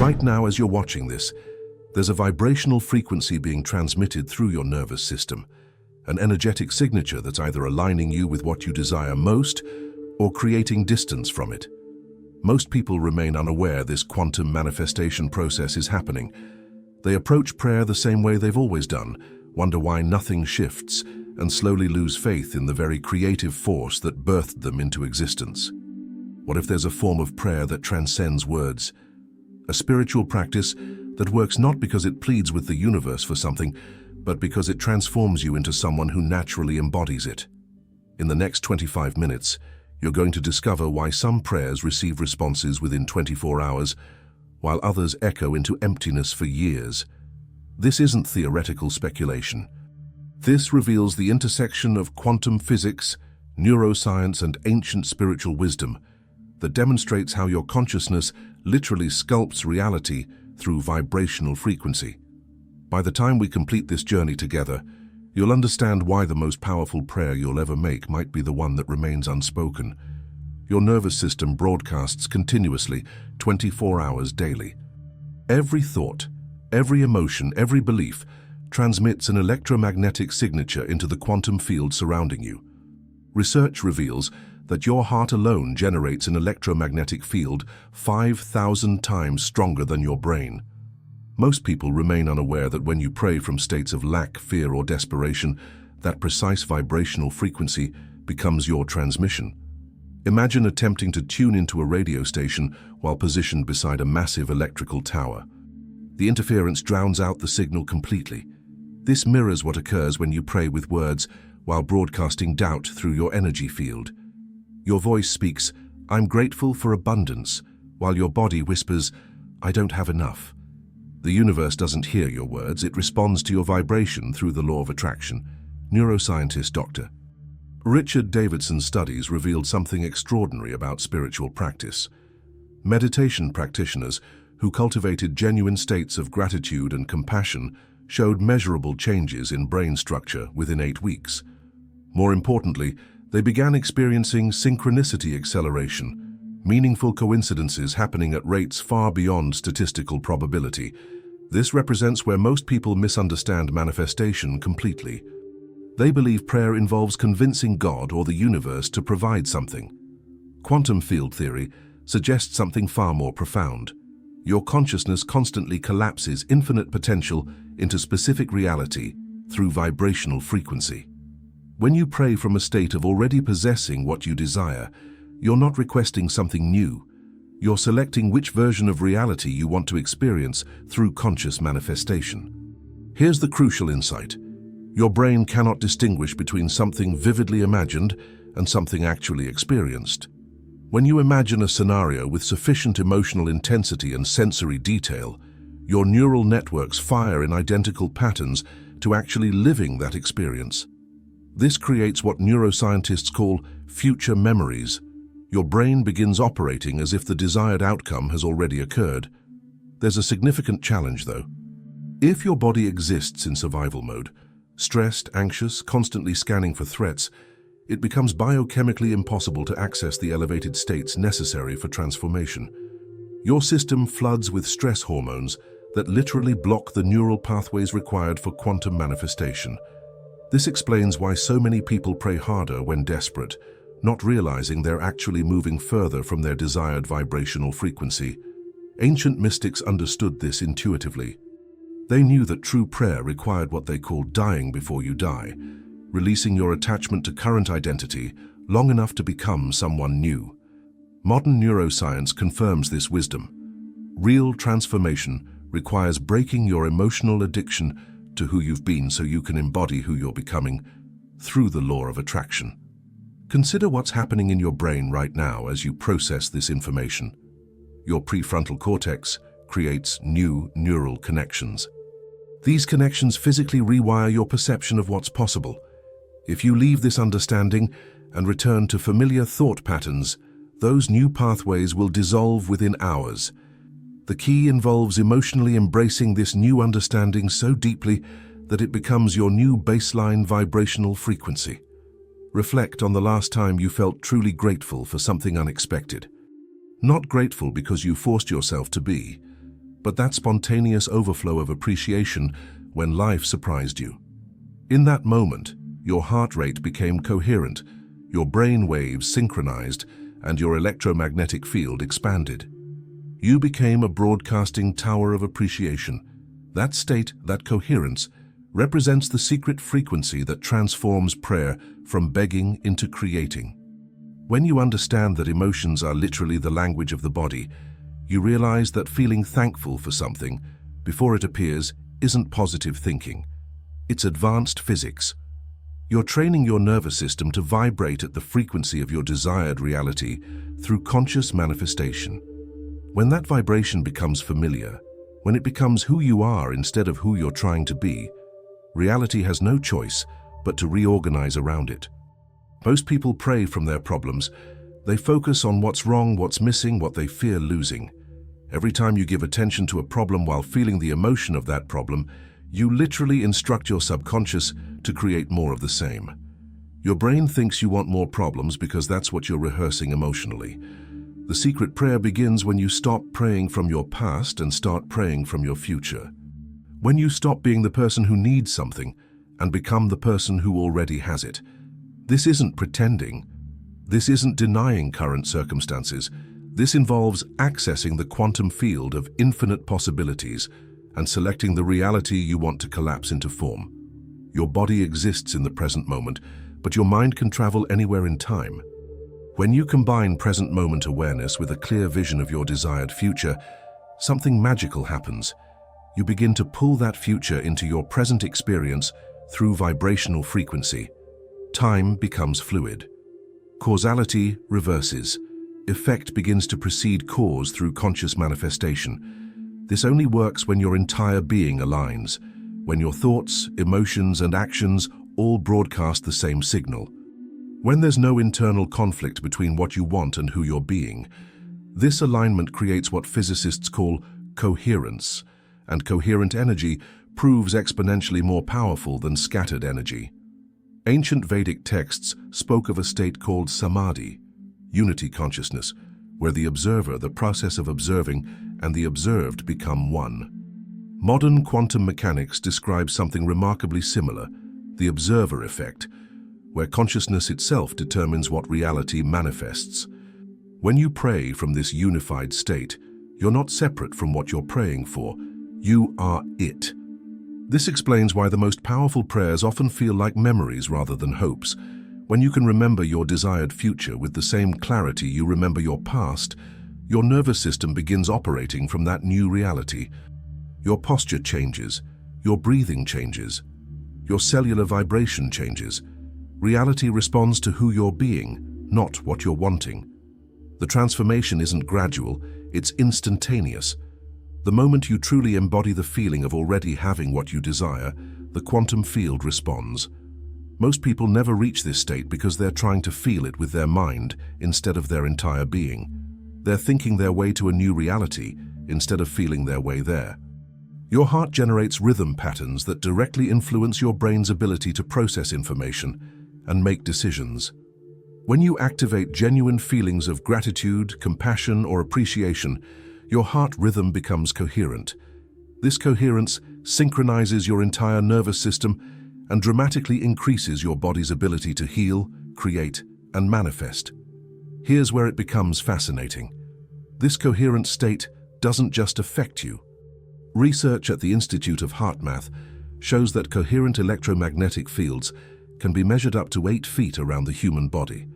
Right now, as you're watching this, there's a vibrational frequency being transmitted through your nervous system, an energetic signature that's either aligning you with what you desire most or creating distance from it. Most people remain unaware this quantum manifestation process is happening. They approach prayer the same way they've always done, wonder why nothing shifts, and slowly lose faith in the very creative force that birthed them into existence. What if there's a form of prayer that transcends words? A spiritual practice that works not because it pleads with the universe for something, but because it transforms you into someone who naturally embodies it. In the next 25 minutes, you're going to discover why some prayers receive responses within 24 hours, while others echo into emptiness for years. This isn't theoretical speculation. This reveals the intersection of quantum physics, neuroscience, and ancient spiritual wisdom that demonstrates how your consciousness literally sculpts reality through vibrational frequency. By the time we complete this journey together, you'll understand why the most powerful prayer you'll ever make might be the one that remains unspoken. Your nervous system broadcasts continuously, 24 hours daily. Every thought, every emotion, every belief transmits an electromagnetic signature into the quantum field surrounding you. Research reveals that your heart alone generates an electromagnetic field 5,000 times stronger than your brain. Most people remain unaware that when you pray from states of lack, fear, or desperation, that precise vibrational frequency becomes your transmission. Imagine attempting to tune into a radio station while positioned beside a massive electrical tower. The interference drowns out the signal completely. This mirrors what occurs when you pray with words while broadcasting doubt through your energy field. Your voice speaks, "I'm grateful for abundance," while your body whispers, "I don't have enough." The universe doesn't hear your words, it responds to your vibration through the law of attraction. Neuroscientist Dr. Richard Davidson's studies revealed something extraordinary about spiritual practice. Meditation practitioners who cultivated genuine states of gratitude and compassion showed measurable changes in brain structure within 8 weeks. More importantly, they began experiencing synchronicity acceleration, meaningful coincidences happening at rates far beyond statistical probability. This represents where most people misunderstand manifestation completely. They believe prayer involves convincing God or the universe to provide something. Quantum field theory suggests something far more profound. Your consciousness constantly collapses infinite potential into specific reality through vibrational frequency. When you pray from a state of already possessing what you desire, you're not requesting something new. You're selecting which version of reality you want to experience through conscious manifestation. Here's the crucial insight. Your brain cannot distinguish between something vividly imagined and something actually experienced. When you imagine a scenario with sufficient emotional intensity and sensory detail, your neural networks fire in identical patterns to actually living that experience. This creates what neuroscientists call future memories. Your brain begins operating as if the desired outcome has already occurred. There's a significant challenge, though. If your body exists in survival mode, stressed, anxious, constantly scanning for threats, it becomes biochemically impossible to access the elevated states necessary for transformation. Your system floods with stress hormones that literally block the neural pathways required for quantum manifestation. This explains why so many people pray harder when desperate, not realizing they're actually moving further from their desired vibrational frequency. Ancient mystics understood this intuitively. They knew that true prayer required what they called dying before you die, releasing your attachment to current identity long enough to become someone new. Modern neuroscience confirms this wisdom. Real transformation requires breaking your emotional addiction to who you've been so you can embody who you're becoming through the law of attraction. Consider what's happening in your brain right now as you process this information. Your prefrontal cortex creates new neural connections. These connections physically rewire your perception of what's possible. If you leave this understanding and return to familiar thought patterns, those new pathways will dissolve within hours. The key involves emotionally embracing this new understanding so deeply that it becomes your new baseline vibrational frequency. Reflect on the last time you felt truly grateful for something unexpected. Not grateful because you forced yourself to be, but that spontaneous overflow of appreciation when life surprised you. In that moment, your heart rate became coherent, your brain waves synchronized, and your electromagnetic field expanded. You became a broadcasting tower of appreciation. That state, that coherence, represents the secret frequency that transforms prayer from begging into creating. When you understand that emotions are literally the language of the body, you realize that feeling thankful for something, before it appears, isn't positive thinking. It's advanced physics. You're training your nervous system to vibrate at the frequency of your desired reality through conscious manifestation. When that vibration becomes familiar, when it becomes who you are instead of who you're trying to be, reality has no choice but to reorganize around it. Most people pray from their problems. They focus on what's wrong, what's missing, what they fear losing. Every time you give attention to a problem while feeling the emotion of that problem, you literally instruct your subconscious to create more of the same. Your brain thinks you want more problems because that's what you're rehearsing emotionally. The secret prayer begins when you stop praying from your past and start praying from your future. When you stop being the person who needs something and become the person who already has it. This isn't pretending. This isn't denying current circumstances. This involves accessing the quantum field of infinite possibilities and selecting the reality you want to collapse into form. Your body exists in the present moment, but your mind can travel anywhere in time. When you combine present moment awareness with a clear vision of your desired future, something magical happens. You begin to pull that future into your present experience through vibrational frequency. Time becomes fluid. Causality reverses. Effect begins to precede cause through conscious manifestation. This only works when your entire being aligns, when your thoughts, emotions, and actions all broadcast the same signal. When there's no internal conflict between what you want and who you're being, this alignment creates what physicists call coherence, and coherent energy proves exponentially more powerful than scattered energy. Ancient Vedic texts spoke of a state called samadhi, unity consciousness, where the observer, the process of observing, and the observed become one. Modern quantum mechanics describes something remarkably similar, the observer effect, where consciousness itself determines what reality manifests. When you pray from this unified state, you're not separate from what you're praying for. You are it. This explains why the most powerful prayers often feel like memories rather than hopes. When you can remember your desired future with the same clarity you remember your past, your nervous system begins operating from that new reality. Your posture changes, your breathing changes, your cellular vibration changes. Reality responds to who you're being, not what you're wanting. The transformation isn't gradual, it's instantaneous. The moment you truly embody the feeling of already having what you desire, the quantum field responds. Most people never reach this state because they're trying to feel it with their mind instead of their entire being. They're thinking their way to a new reality instead of feeling their way there. Your heart generates rhythm patterns that directly influence your brain's ability to process information and make decisions. When you activate genuine feelings of gratitude, compassion, or appreciation, your heart rhythm becomes coherent. This coherence synchronizes your entire nervous system and dramatically increases your body's ability to heal, create, and manifest. Here's where it becomes fascinating. This coherent state doesn't just affect you. Research at the Institute of Heart Math shows that coherent electromagnetic fields can be measured up to 8 feet around the human body.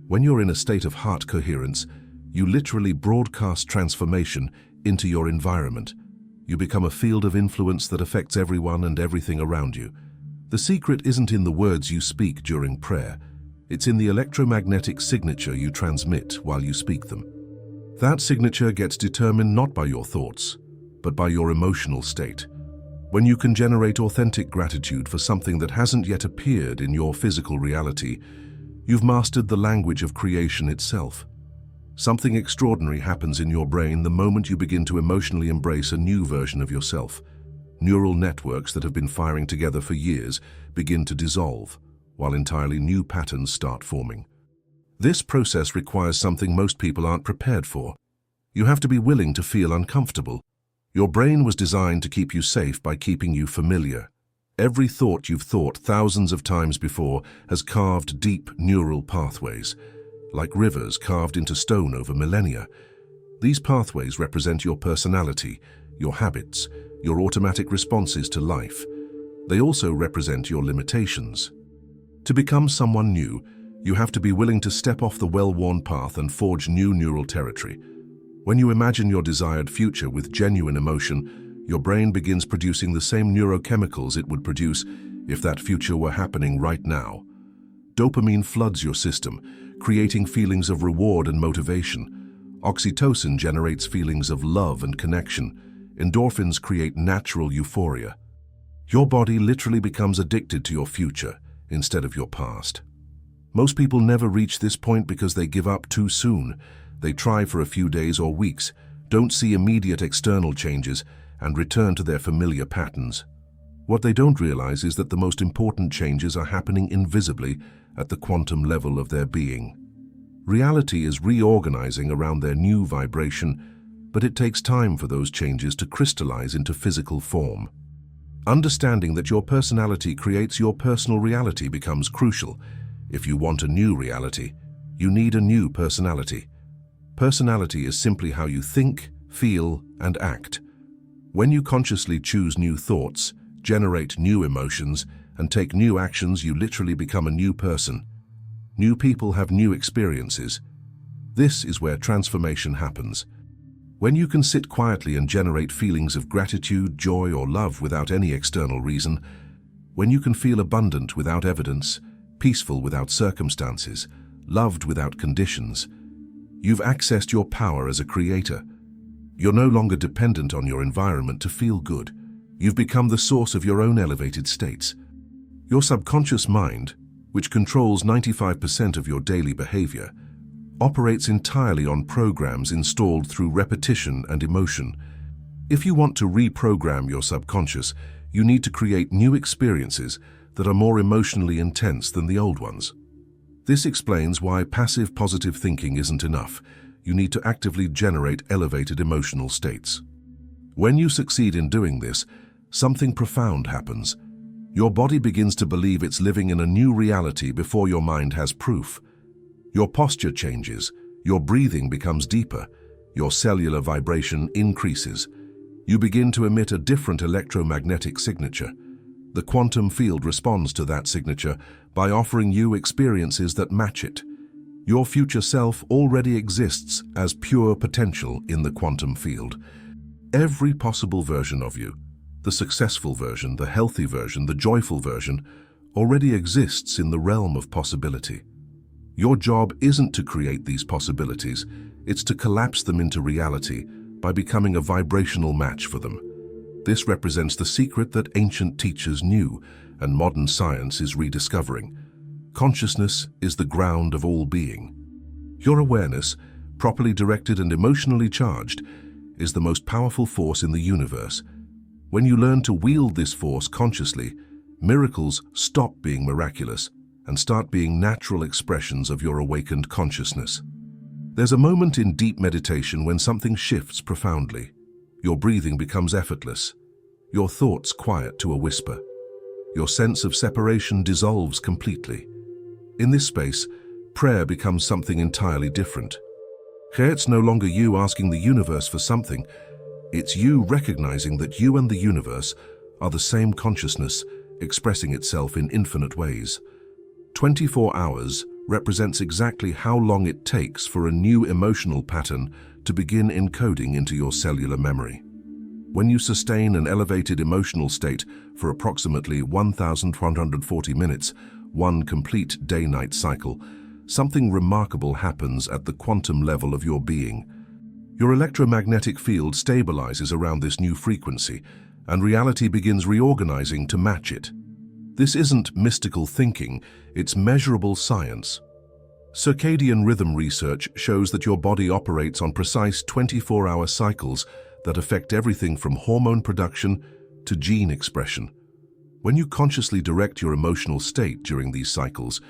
When you're in a state of heart coherence, you literally broadcast transformation into your environment. You become a field of influence that affects everyone and everything around you. The secret isn't in the words you speak during prayer. It's in the electromagnetic signature you transmit while you speak them. That signature gets determined not by your thoughts, but by your emotional state. When you can generate authentic gratitude for something that hasn't yet appeared in your physical reality, you've mastered the language of creation itself. Something extraordinary happens in your brain the moment you begin to emotionally embrace a new version of yourself. Neural networks that have been firing together for years begin to dissolve, while entirely new patterns start forming. This process requires something most people aren't prepared for. You have to be willing to feel uncomfortable. Your brain was designed to keep you safe by keeping you familiar. Every thought you've thought thousands of times before has carved deep neural pathways, like rivers carved into stone over millennia. These pathways represent your personality, your habits, your automatic responses to life. They also represent your limitations. To become someone new, you have to be willing to step off the well-worn path and forge new neural territory. When you imagine your desired future with genuine emotion, your brain begins producing the same neurochemicals it would produce if that future were happening right now. Dopamine floods your system, creating feelings of reward and motivation. Oxytocin generates feelings of love and connection. Endorphins create natural euphoria. Your body literally becomes addicted to your future instead of your past. Most people never reach this point because they give up too soon. They try for a few days or weeks, don't see immediate external changes, and return to their familiar patterns. What they don't realize is that the most important changes are happening invisibly at the quantum level of their being. Reality is reorganizing around their new vibration, but it takes time for those changes to crystallize into physical form. Understanding that your personality creates your personal reality becomes crucial. If you want a new reality, you need a new personality. Personality is simply how you think, feel, and act. When you consciously choose new thoughts, generate new emotions, and take new actions, you literally become a new person. New people have new experiences. This is where transformation happens. When you can sit quietly and generate feelings of gratitude, joy, or love without any external reason, when you can feel abundant without evidence, peaceful without circumstances, loved without conditions, you've accessed your power as a creator. You're no longer dependent on your environment to feel good. You've become the source of your own elevated states. Your subconscious mind, which controls 95% of your daily behavior, operates entirely on programs installed through repetition and emotion. If you want to reprogram your subconscious, you need to create new experiences that are more emotionally intense than the old ones. This explains why passive positive thinking isn't enough. You need to actively generate elevated emotional states. When you succeed in doing this, something profound happens. Your body begins to believe it's living in a new reality before your mind has proof. Your posture changes, your breathing becomes deeper, your cellular vibration increases. You begin to emit a different electromagnetic signature. The quantum field responds to that signature by offering you experiences that match it. Your future self already exists as pure potential in the quantum field. Every possible version of you, the successful version, the healthy version, the joyful version, already exists in the realm of possibility. Your job isn't to create these possibilities, it's to collapse them into reality by becoming a vibrational match for them. This represents the secret that ancient teachers knew and modern science is rediscovering. Consciousness is the ground of all being. Your awareness, properly directed and emotionally charged, is the most powerful force in the universe. When you learn to wield this force consciously, miracles stop being miraculous and start being natural expressions of your awakened consciousness. There's a moment in deep meditation when something shifts profoundly. Your breathing becomes effortless, your thoughts quiet to a whisper. Your sense of separation dissolves completely. In this space, prayer becomes something entirely different. Here it's no longer you asking the universe for something, it's you recognizing that you and the universe are the same consciousness expressing itself in infinite ways. 24 hours represents exactly how long it takes for a new emotional pattern to begin encoding into your cellular memory. When you sustain an elevated emotional state for approximately 1,140 minutes, one complete day-night cycle, something remarkable happens at the quantum level of your being. Your electromagnetic field stabilizes around this new frequency, and reality begins reorganizing to match it. This isn't mystical thinking, it's measurable science. Circadian rhythm research shows that your body operates on precise 24-hour cycles that affect everything from hormone production to gene expression. When you consciously direct your emotional state during these cycles,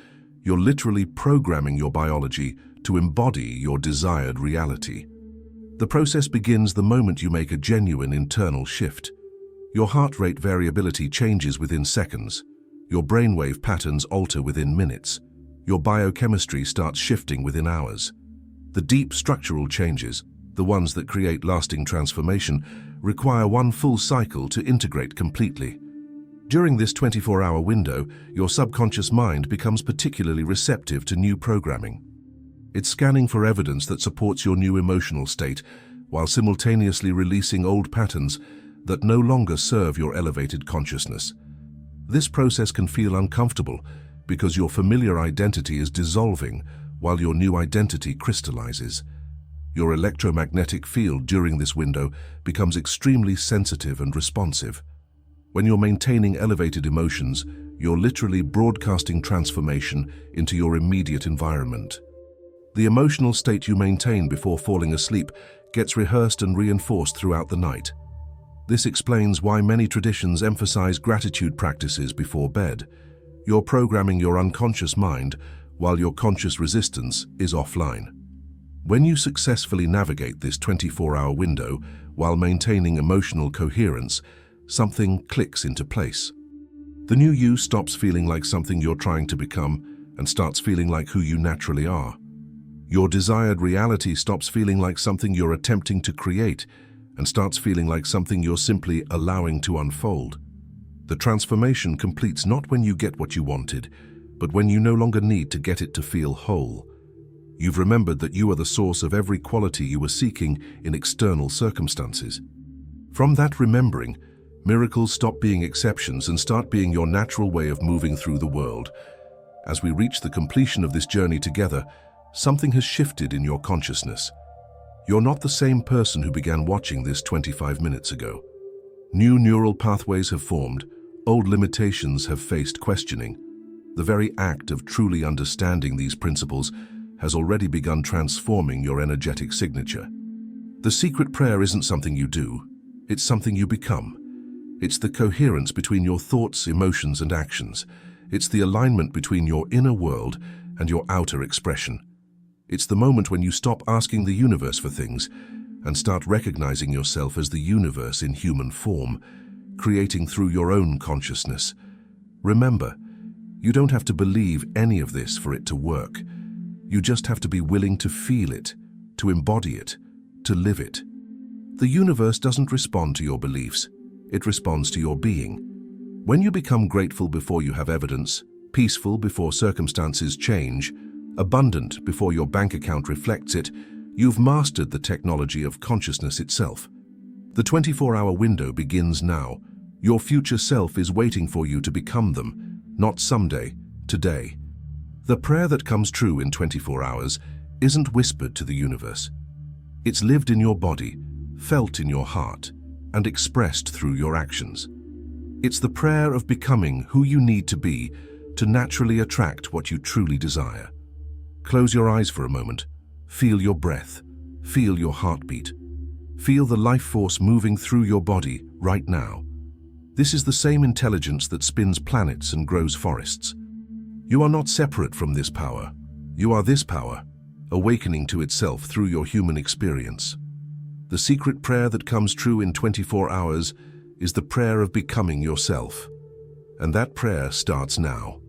you're literally programming your biology to embody your desired reality. The process begins the moment you make a genuine internal shift. Your heart rate variability changes within seconds. Your brainwave patterns alter within minutes. Your biochemistry starts shifting within hours. The deep structural changes, the ones that create lasting transformation, require one full cycle to integrate completely. During this 24-hour window, your subconscious mind becomes particularly receptive to new programming. It's scanning for evidence that supports your new emotional state, while simultaneously releasing old patterns that no longer serve your elevated consciousness. This process can feel uncomfortable because your familiar identity is dissolving while your new identity crystallizes. Your electromagnetic field during this window becomes extremely sensitive and responsive. When you're maintaining elevated emotions, you're literally broadcasting transformation into your immediate environment. The emotional state you maintain before falling asleep gets rehearsed and reinforced throughout the night. This explains why many traditions emphasize gratitude practices before bed. You're programming your unconscious mind while your conscious resistance is offline. When you successfully navigate this 24-hour window while maintaining emotional coherence, something clicks into place. The new you stops feeling like something you're trying to become and starts feeling like who you naturally are. Your desired reality stops feeling like something you're attempting to create and starts feeling like something you're simply allowing to unfold. The transformation completes not when you get what you wanted, but when you no longer need to get it to feel whole. You've remembered that you are the source of every quality you were seeking in external circumstances. From that remembering, miracles stop being exceptions and start being your natural way of moving through the world. As we reach the completion of this journey together, something has shifted in your consciousness. You're not the same person who began watching this 25 minutes ago. New neural pathways have formed, old limitations have faced questioning. The very act of truly understanding these principles has already begun transforming your energetic signature. The secret prayer isn't something you do, it's something you become. It's the coherence between your thoughts, emotions, and actions. It's the alignment between your inner world and your outer expression. It's the moment when you stop asking the universe for things and start recognizing yourself as the universe in human form, creating through your own consciousness. Remember, you don't have to believe any of this for it to work. You just have to be willing to feel it, to embody it, to live it. The universe doesn't respond to your beliefs, it responds to your being. When you become grateful before you have evidence, peaceful before circumstances change, abundant before your bank account reflects it, you've mastered the technology of consciousness itself. The 24-hour window begins now. Your future self is waiting for you to become them, not someday, today. The prayer that comes true in 24 hours isn't whispered to the universe. It's lived in your body, felt in your heart, and expressed through your actions. It's the prayer of becoming who you need to be to naturally attract what you truly desire. Close your eyes for a moment. Feel your breath. Feel your heartbeat. Feel the life force moving through your body right now. This is the same intelligence that spins planets and grows forests. You are not separate from this power. You are this power, awakening to itself through your human experience. The secret prayer that comes true in 24 hours is the prayer of becoming yourself. And that prayer starts now.